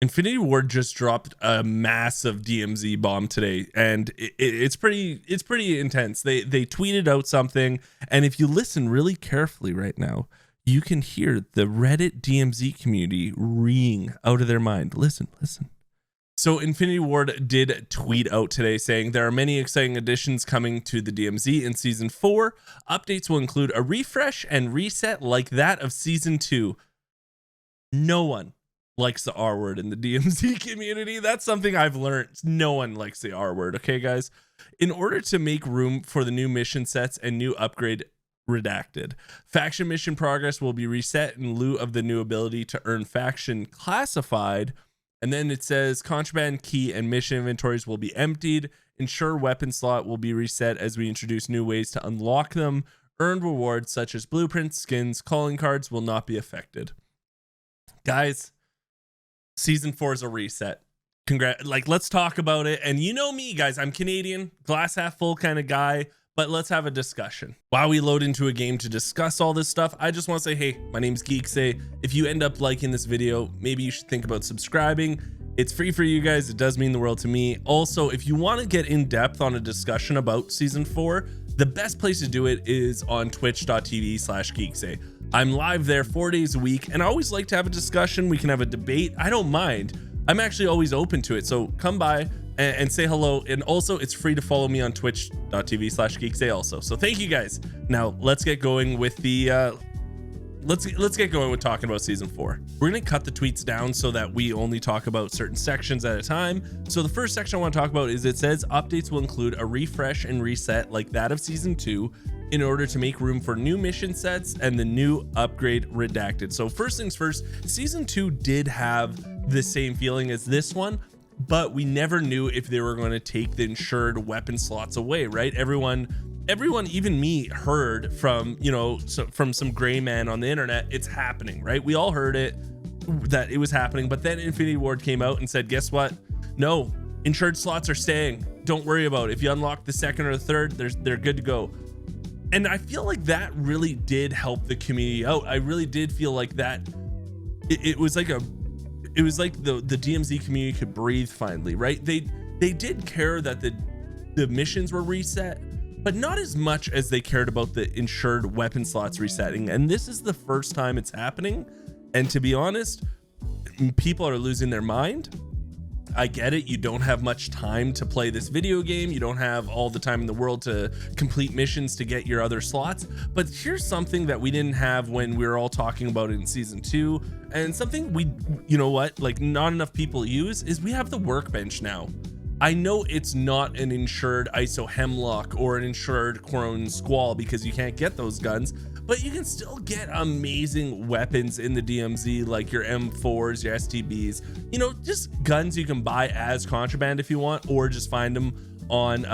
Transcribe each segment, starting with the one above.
Infinity Ward just dropped a massive DMZ bomb today, and it's pretty intense. They tweeted out something, and if you listen really carefully right now, you can hear the Reddit DMZ community reeing out of their mind. Listen. So Infinity Ward did tweet out today saying there are many exciting additions coming to the DMZ in Season 4. Updates will include a refresh and reset like that of Season 2. No one likes the R word in the DMZ community. That's something I've learned. No one likes the R word. Okay, guys. In order to make room for the new mission sets and new upgrade redacted, faction mission progress will be reset in lieu of the new ability to earn faction classified. And then it says contraband key and mission inventories will be emptied. Ensure weapon slot will be reset as we introduce new ways to unlock them. Earned rewards such as blueprints, skins, calling cards will not be affected. Guys, Season 4 is a reset. Let's talk about it. And you know me, guys, I'm Canadian, glass half full kind of guy, but let's have a discussion. While we load into a game to discuss all this stuff, I just want to say, hey, my name's Geekseh. If you end up liking this video, maybe you should think about subscribing. It's free for you guys. It does mean the world to me. Also, if you want to get in depth on a discussion about Season 4, the best place to do it is on twitch.tv/Geekseh. I'm live there 4 days a week, and I always like to have a discussion. We can have a debate. I don't mind. I'm actually always open to it. So come by and say hello. And also, it's free to follow me on twitch.tv/Geekseh also. So thank you guys. Now let's get going with the let's get going with talking about Season 4. We're gonna cut the tweets down so that we only talk about certain sections at a time. So the first section I want to talk about is it says updates will include a refresh and reset like that of Season 2 in order to make room for new mission sets and the new upgrade redacted. So first things first, Season 2 did have the same feeling as this one, but we never knew if they were going to take the insured weapon slots away, right? Everyone, even me, heard from, from some gray man on the internet, it's happening, right? We all heard it, that it was happening, but then Infinity Ward came out and said, guess what? No, insured slots are staying. Don't worry about it. If you unlock the second or the third, they're good to go. And I feel like that really did help the community out. I really did feel like that it was like the DMZ community could breathe finally, right? They did care that the missions were reset, but not as much as they cared about the insured weapon slots resetting. And this is the first time it's happening. And to be honest, people are losing their mind. I get it. You don't have much time to play this video game. You don't have all the time in the world to complete missions to get your other slots. But here's something that we didn't have when we were all talking about it in Season 2. And something not enough people use is we have the workbench now. I know it's not an insured ISO Hemlock or an insured Corone Squall because you can't get those guns, but you can still get amazing weapons in the DMZ, like your M4s, your STBs, just guns you can buy as contraband if you want, or just find them on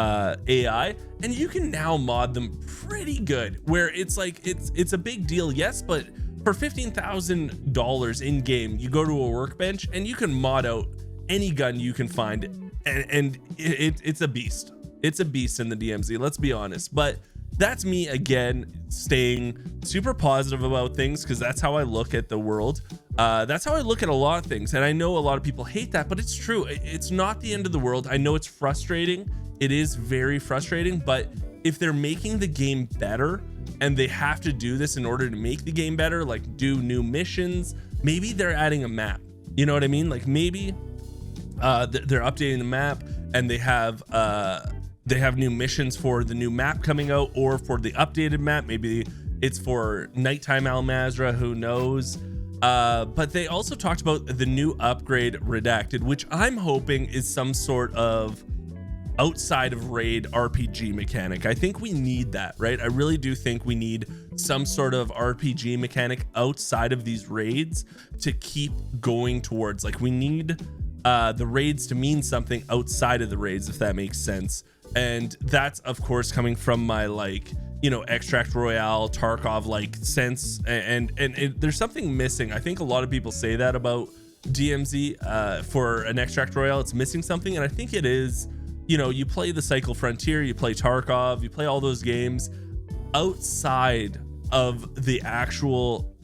AI, and you can now mod them pretty good, where it's like, it's a big deal, yes, but for $15,000 in game, you go to a workbench and you can mod out any gun you can find, and it's a beast. It's a beast in the DMZ, let's be honest. But that's me again staying super positive about things, because that's how I look at the world. That's how I look at a lot of things, and I know a lot of people hate that, but it's true. It's not the end of the world. I know it's frustrating. It is very frustrating, but if they're making the game better and they have to do this in order to make the game better, like do new missions, maybe they're adding a map, you know what I mean? Like maybe they're updating the map and they have new missions for the new map coming out, or for the updated map. Maybe it's for nighttime Al Mazrah, who knows? But they also talked about the new upgrade redacted, which I'm hoping is some sort of outside of raid RPG mechanic. I think we need that, right? I really do think we need some sort of RPG mechanic outside of these raids to keep going towards. Like, we need the raids to mean something outside of the raids, if that makes sense. And that's of course coming from my Extract Royale Tarkov sense, and there's something missing. I think a lot of people say that about DMZ for an Extract Royale, it's missing something, and I think it is, you play the Cycle Frontier, you play Tarkov, you play all those games outside of the actual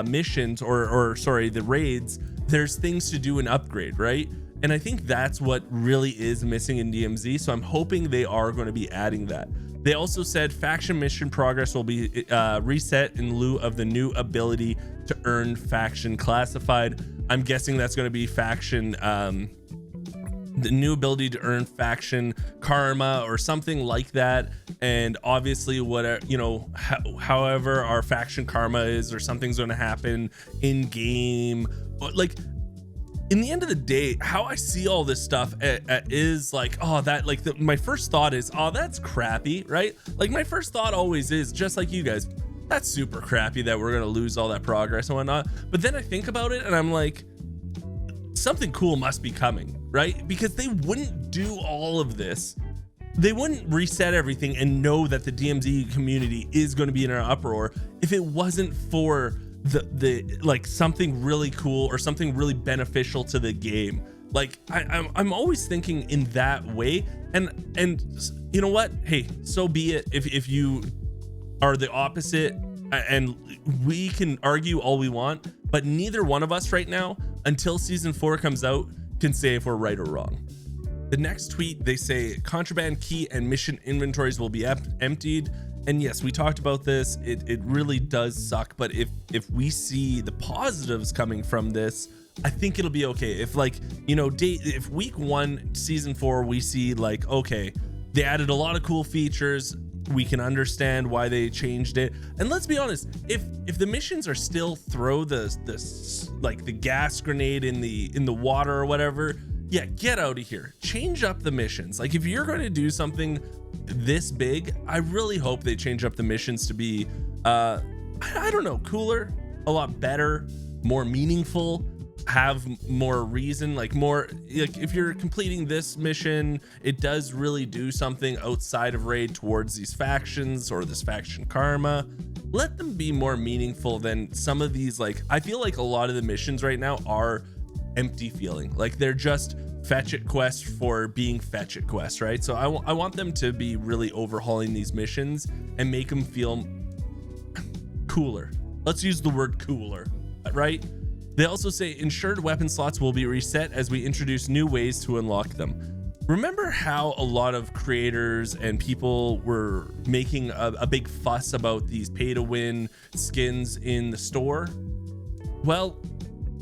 missions or the raids. there's things to do and upgrade, right? And I think that's what really is missing in DMZ. So I'm hoping they are going to be adding that. They also said faction mission progress will be reset in lieu of the new ability to earn faction classified. I'm guessing that's going to be faction, the new ability to earn faction karma or something like that. And obviously whatever, you know, however our faction karma is, or something's going to happen in game. Like, in the end of the day, how I see all this stuff is like, oh, that, like, my first thought is, oh, that's crappy, right? Like, my first thought always is, just like you guys, that's super crappy that we're gonna lose all that progress and whatnot. But then I think about it and I'm like, something cool must be coming, right? Because they wouldn't do all of this. They wouldn't reset everything and know that the DMZ community is going to be in an uproar if it wasn't for the like something really cool or something really beneficial to the game. Like, I'm always thinking in that way, and you know what, hey, so be it. If you are the opposite, and we can argue all we want, but neither one of us right now, until season 4 comes out, can say if we're right or wrong. The next tweet, they say contraband key and mission inventories will be emptied. And yes, we talked about this. It really does suck. But if we see the positives coming from this, I think it'll be okay. If, like, you know, if week 1, season 4, we see like, okay, they added a lot of cool features, we can understand why they changed it. And let's be honest, if the missions are still throw the gas grenade in the water or whatever, yeah, get out of here. Change up the missions. Like, if you're going to do something this big, I really hope they change up the missions to be I don't know, cooler, a lot better, more meaningful, have more reason, like more, like, if you're completing this mission, it does really do something outside of raid towards these factions or this faction karma. Let them be more meaningful than some of these. Like, I feel like a lot of the missions right now are empty feeling, like they're just fetch it quests for being fetch it quests, right? So I want them to be really overhauling these missions and make them feel cooler. Let's use the word cooler, right? They also say insured weapon slots will be reset as we introduce new ways to unlock them. Remember how a lot of creators and people were making a big fuss about these pay to win skins in the store? Well,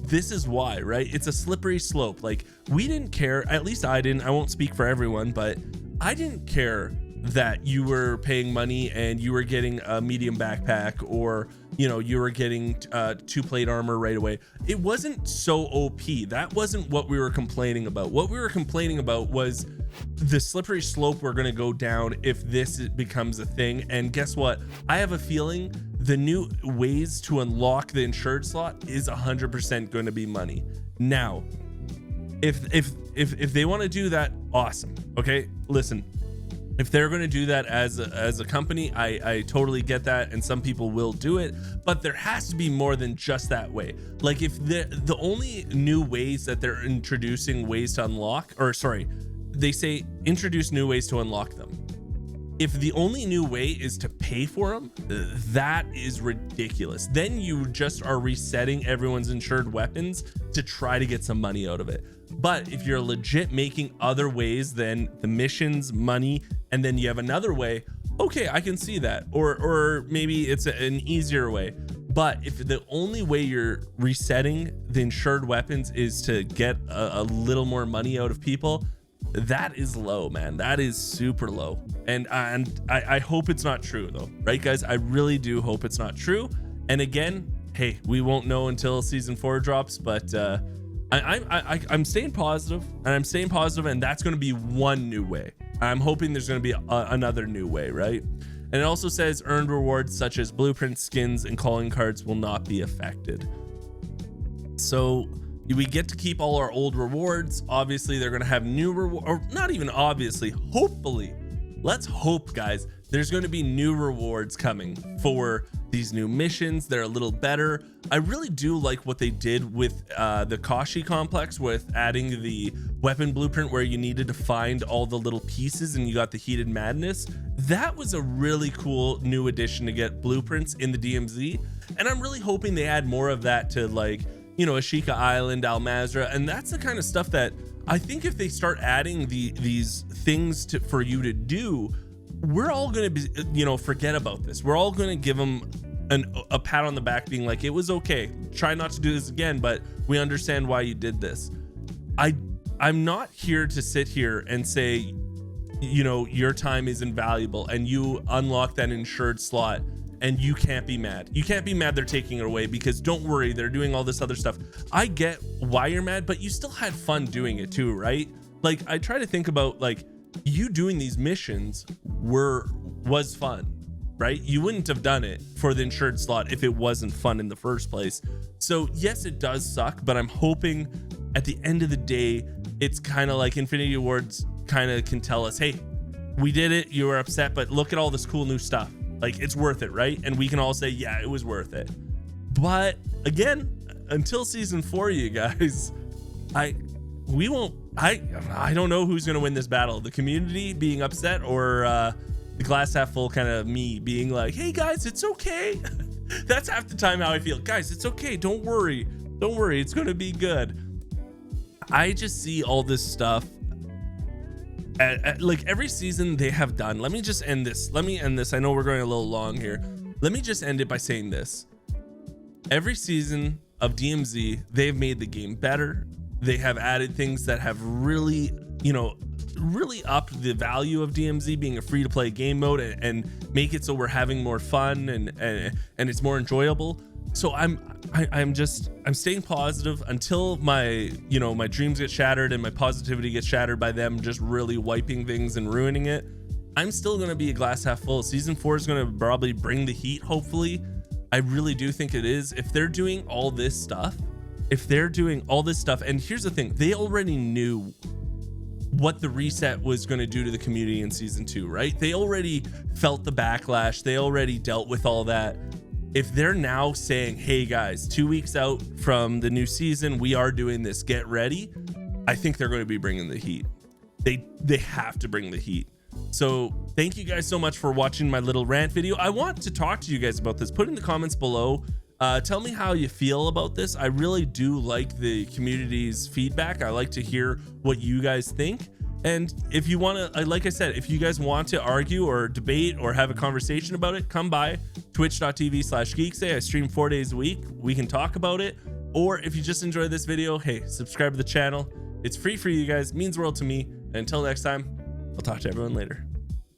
this is why, right? It's a slippery slope. Like, we didn't care, at least I didn't, I won't speak for everyone, but I didn't care that you were paying money and you were getting a medium backpack, or, you know, you were getting 2 plate armor right away. It wasn't so OP. That wasn't what we were complaining about. What we were complaining about was the slippery slope we're going to go down if this becomes a thing. And guess what? I have a feeling the new ways to unlock the insured slot is 100% going to be money. Now, if they want to do that, awesome. Okay, listen. If they're going to do that as a company, I totally get that, and some people will do it, but there has to be more than just that way. Like, if the only new ways that they're introducing ways to unlock, or sorry, they say introduce new ways to unlock them. If the only new way is to pay for them, that is ridiculous. Then you just are resetting everyone's insured weapons to try to get some money out of it. But if you're legit making other ways than the missions, money, and then you have another way, okay, I can see that. Or maybe it's an easier way. But if the only way you're resetting the insured weapons is to get a little more money out of people, that is low, man. That is super low. And I hope it's not true though, right, guys? I really do hope it's not true. And again, hey, we won't know until season 4 drops, but I'm staying positive, and that's going to be one new way. I'm hoping there's going to be another new way, right? And it also says earned rewards such as blueprint skins and calling cards will not be affected. So we get to keep all our old rewards. Obviously, they're going to have new rewards, or not even obviously, hopefully. Let's hope, guys, there's going to be new rewards coming for these new missions. They're a little better. I really do like what they did with the Kashi complex, with adding the weapon blueprint where you needed to find all the little pieces and you got the heated madness. That was a really cool new addition to get blueprints in the DMZ. And I'm really hoping they add more of that to, like, you know, Ashika Island, Al Mazrah, and that's the kind of stuff that I think if they start adding these things for you to do, we're all going to be, you know, forget about this. We're all going to give them a pat on the back being like, it was okay. Try not to do this again, but we understand why you did this. I'm not here to sit here and say, you know, your time is invaluable and you unlock that insured slot and you can't be mad. You can't be mad they're taking it away, because don't worry, they're doing all this other stuff. I get why you're mad, but you still had fun doing it too, right? Like, I try to think about, like, you doing these missions was fun, right? You wouldn't have done it for the insured slot if it wasn't fun in the first place. So yes, it does suck, but I'm hoping at the end of the day, it's kind of like Infinity Awards kind of can tell us, hey, we did it, you were upset, but look at all this cool new stuff. Like, it's worth it, right? And we can all say, yeah, it was worth it. But again, until season 4, you guys, I don't know who's gonna win this battle. The community being upset, or the glass half full kind of me being like, hey guys, it's okay. That's half the time how I feel. Guys, it's okay, don't worry, it's gonna be good. I just see all this stuff at like every season they have done. Let me just end this. I know we're going a little long here. Let me just end it by saying this. Every season of DMZ, they've made the game better. They have added things that have really, you know, really upped the value of DMZ being a free-to-play game mode, and make it so we're having more fun and it's more enjoyable. So I'm staying positive until my dreams get shattered and my positivity gets shattered by them just really wiping things and ruining it. I'm still going to be a glass half full. Season 4 is going to probably bring the heat, hopefully. I really do think it is. If they're doing all this stuff, and here's the thing, they already knew what the reset was going to do to the community in season 2, right? They already felt the backlash. They already dealt with all that. If they're now saying, hey guys, 2 weeks out from the new season, we are doing this, get ready, I think they're going to be bringing the heat. They have to bring the heat. So thank you guys so much for watching my little rant video. I want to talk to you guys about this. Put in the comments below. Tell me how you feel about this. I really do like the community's feedback. I like to hear what you guys think. And if you want to, like I said, if you guys want to argue or debate or have a conversation about it, come by twitch.tv/Geekseh. I stream 4 days a week. We can talk about it. Or if you just enjoyed this video, hey, subscribe to the channel. It's free for you guys. It means the world to me. And until next time, I'll talk to everyone later.